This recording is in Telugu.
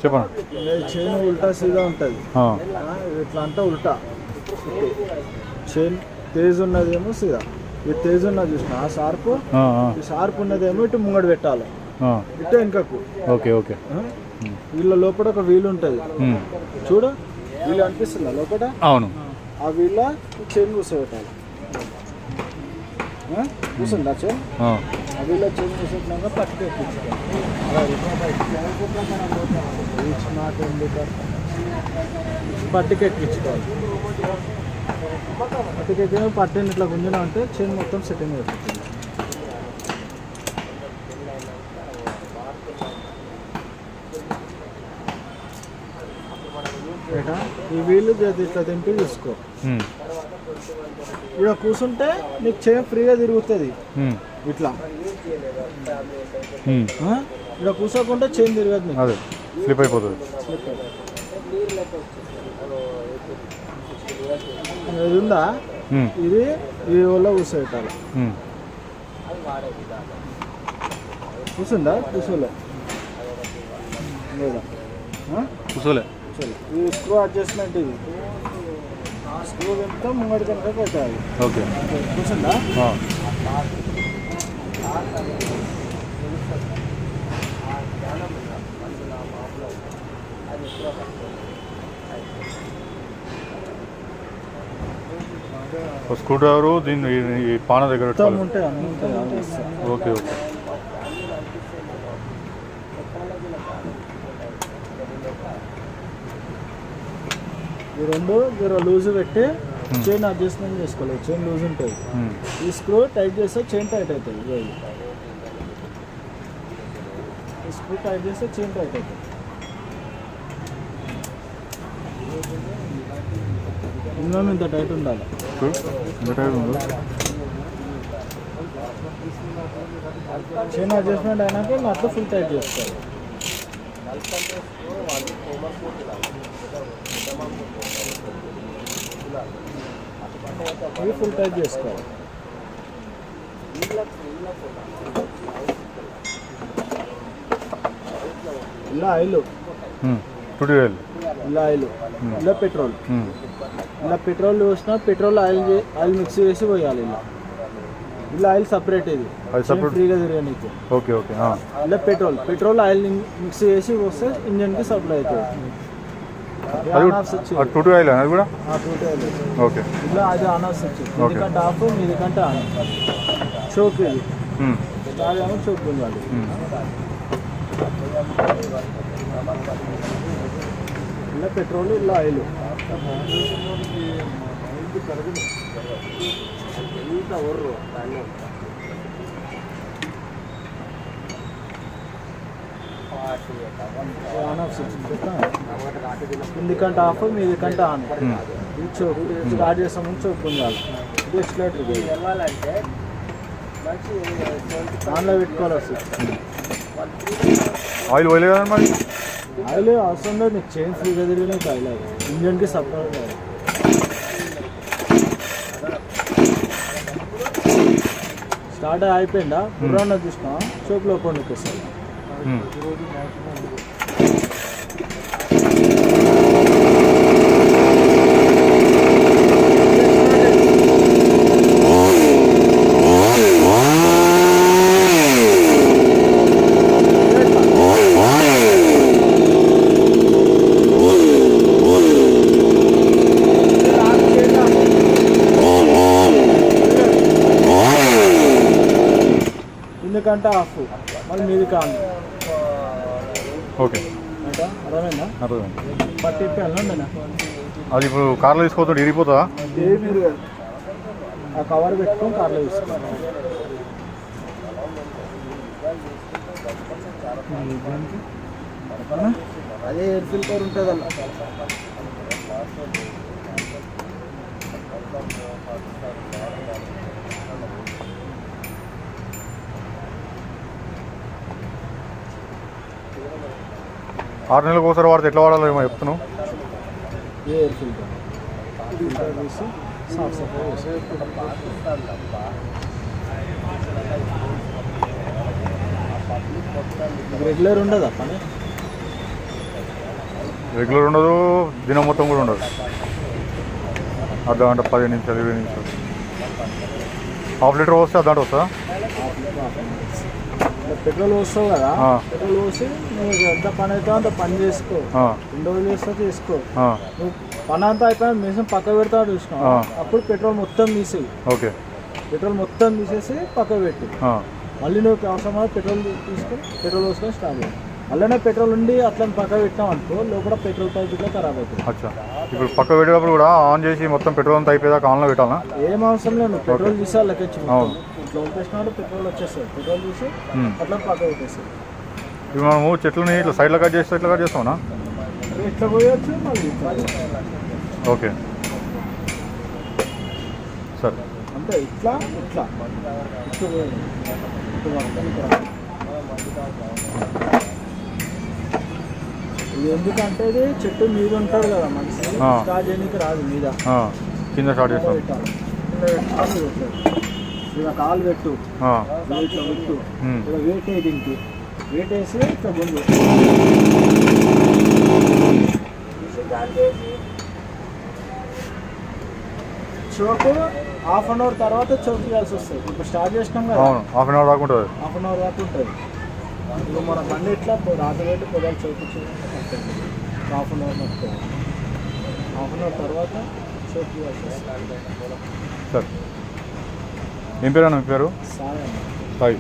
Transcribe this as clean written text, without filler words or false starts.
చెప్పండి. చైన్ ఉల్టా సీదా ఉంటుంది, ఇట్లా అంటే ఉల్టా. చైన్ తేజ్ ఉన్నదేమో సీదా, ఇది తేజ్ ఉన్నది చూసిన ఆ షార్ప్, ఈ షార్ప్ ఉన్నదేమో ఇటు ముంగడు పెట్టాలి, ఇటు వెనుకకు. Okay okay. వీళ్ళ లోపల ఒక వీల్ ఉంటుంది చూడు, వీళ్ళు అనిపిస్తుందా లోపల? అవును. ఆ వీళ్ళ చైన్ కూర్చోబెట్టాలి, కూర్చుందా చైన్? ఆ వీళ్ళ చైన్ కూర్చోబెట్టినాక పట్టుకు పట్టుకెక్కించుకోవాలి. పట్టుకెక్కిన పట్టుని ఇట్లా గుంజినా అంటే చైన్ మొత్తం సెట్టింగ్ అయిపోతుంది. ఈ వీళ్ళు ఇట్లా తెంపి చూసుకో. ఇక్కడ కూర్చుంటే నీకు చైన్ ఫ్రీగా తిరుగుతుంది ఇట్లా. ఇక్కడ కూర్చోకుంటే చైన్ తిరగదు నీకు, స్లిప్ అయిపోతుంది. ఇది ఉందా, ఇది ఈ వల్ల కూర్చోబెట్టాలి. కూర్చుందా? కూర్చోలే కూర్చోలే. ఈ స్క్రూ అడ్జస్ట్మెంట్, ఇది స్క్రూ వెంట ముంగడి కనుక పెట్టాలి. ఓకే, కూర్చుందా? స్క్రూ డ్రైవరు దీన్ని పాన దగ్గర ఉంటాయి. Okay okay. ఈ రెండు జర లూజ్ పెట్టి చైన్ అడ్జస్ట్మెంట్ చేసుకోవాలి. చైన్ లూజ్ ఉంటుంది, ఈ స్క్రూ టైట్ చేస్తే చైన్ టైట్ అవుతుంది. ఈ స్క్రూ టైట్ చేస్తే చైన్ టైట్ అవుతుంది. ఇంకా ఇంత టైట్ ఉండాలి. చైన్ అడ్జస్ట్మెంట్ అయినాక అట్లా ఫుల్ టైట్ చేసుకోవాలి. ఇది ఫుల్ టైట్ చేసుకోవాలి. ఇలా ఆయిల్, ఇలా ఆయిల్, ఇలా పెట్రోల్. ఇలా పెట్రోల్ పోసినా పెట్రోల్ ఆయిల్ మిక్స్ చేసి పోయాలి. ఇలా ఇలా ఆయిల్ సపరేట్, ఇది ఫ్రీగా తిరగనీకి. Okay okay. ఇలా పెట్రోల్ ఆయిల్ మిక్స్ చేసి పోస్తే ఇంజన్కి సప్లై అవుతుంది. ఓకే. ఇలా అది ఆన్ ఆఫ్ స్విచ్, మీదికంటే ఆఫ్, మీదికంటే ఆన్. చోక్, ఇది స్టార్ట్ ఏమో చోక్ ఉండాలి. ఇలా పెట్రోల్, ఇలా ఆయిల్. ఆన్ ఆఫ్ స్విచ్ మీదికంటే ఆఫ్, మీదికంటే ఆన్. ఇది చోక్, స్టార్ట్ చేస్తాం ముందు చోక్ ఉండాలి. ఇది ఎక్స్లేటర్ ఆన్లో పెట్టుకోవాలి. ఆయిల్ పోయలే కదా మరి? ఆయిల్ అవసరం లేదు నీకు, చైన్ ఫ్రీగా తిరిగిన ఆయిల్ ఇంజన్కి సపరేట్. స్టార్ట్ అయిపోయిందా? పురాణ చూసినా చోక్లో పండుగ వస్తుంది. ఎందుకంటే ఆఫ్, మళ్ళీ మీది కాదు. ఓకే, అర్థమైందా? పట్టి వెళ్ళండి. అది ఇప్పుడు కార్లో తీసుకోవద్దు, ఇరిగిపోతుందా? మీరు ఆ కవర్ పెట్టుకొని కార్లో తీసుకోవాలి. అదే ఎయిర్ ఫిల్టర్ ఉంటుంది అలా. ఆరు నెలలకు ఒకసారి వాడితే ఎట్లా వాడాలో ఏమో చెప్తున్నావు. ఎయిర్ ఫిల్టర్ తీసి సాఫ్ సఫాయి రెగ్యులర్ ఉండదా పని? రెగ్యులర్ ఉండదు, దినం మొత్తం కూడా ఉండదు. అర్ధ గంట, 10 నిమిషాలు, 20 నిమిషాలు. హాఫ్ లీటర్ వస్తే అర్ధ గంట వస్తుందా? పెట్రోల్ పోస్తావు కదా, పెట్రోల్ పోసి నువ్వు ఎంత పని అవుతావు అంత పని చేసుకో. 2 రోజులు చేస్తా చేసుకో. నువ్వు పని అంతా అయిపోయినా మిషన్ పక్క పెడతావు చూసినావు, అప్పుడు పెట్రోల్ మొత్తం తీసేయి. ఓకే, పెట్రోల్ మొత్తం తీసేసి పక్క పెట్టు. మళ్ళీ నువ్వు అవసరమైన పెట్రోల్ తీసుకొని పెట్రోల్ పోసుకొని స్టార్ట్ చేయాలి. అలానే పెట్రోల్ ఉండి అట్లా పక్క పెట్టాం అనుకో, లోపల పెట్రోల్ పైప్ ఇట్లా ఖరాబ్ అవుతుంది. అచ్చా, ఇప్పుడు పక్క పెట్టేటప్పుడు కూడా ఆన్ చేసి మొత్తం పెట్రోల్ అంతా అయిపోయేదాకా ఆన్లో పెట్టాలా? ఏం అవసరం లేదు, పెట్రోల్ తీసి లెక్కించు. ఇట్లా పంపేసినప్పుడు పెట్రోల్ వచ్చేస్తుంది, పెట్రోల్ తీసి అట్లా పక్క పెట్టేస్తుంది. ఇప్పుడు మనము చెట్లని ఇట్లా సైడ్లో కట్ చేస్తే ఇట్లా కట్ చేస్తామన్నా? ఇట్లా పోయొచ్చు మళ్ళీ. ఓకే సరే, అంటే ఇట్లా ఇట్లా ఇది ఎందుకంటే ఇది చెట్టు మీద ఉంటాడు కదా మనిషి, స్టార్ట్ చేయడానికి రాదు, మీద కింద స్టార్ట్ చేస్తాం. ఇలా కాలు పెట్టు, ఇట్లా పెట్టు, ఇలా వెయిట్ వేయి, దీనికి వెయిట్ వేసి ఇట్లా ముందు చోకు 1/2 అవర్ తర్వాత చోకు చేయాల్సి వస్తుంది. ఇప్పుడు స్టార్ట్ చేసినాం కదా, 1/2 అవర్ దాకా ఉంటుంది. 1/2 అవర్ దాకా ఉంటుంది. ఇప్పుడు మన బండి ఇట్లా రాత్రి పెట్టి పొద్దున చోకు 1/2 అవర్ వస్తుంది. 1/2 అవర్ తర్వాత చోకు చేయాల్సి వస్తుంది. సరే, ఏం పేరు అన్న మీ పేరు? సాయి. సాయి.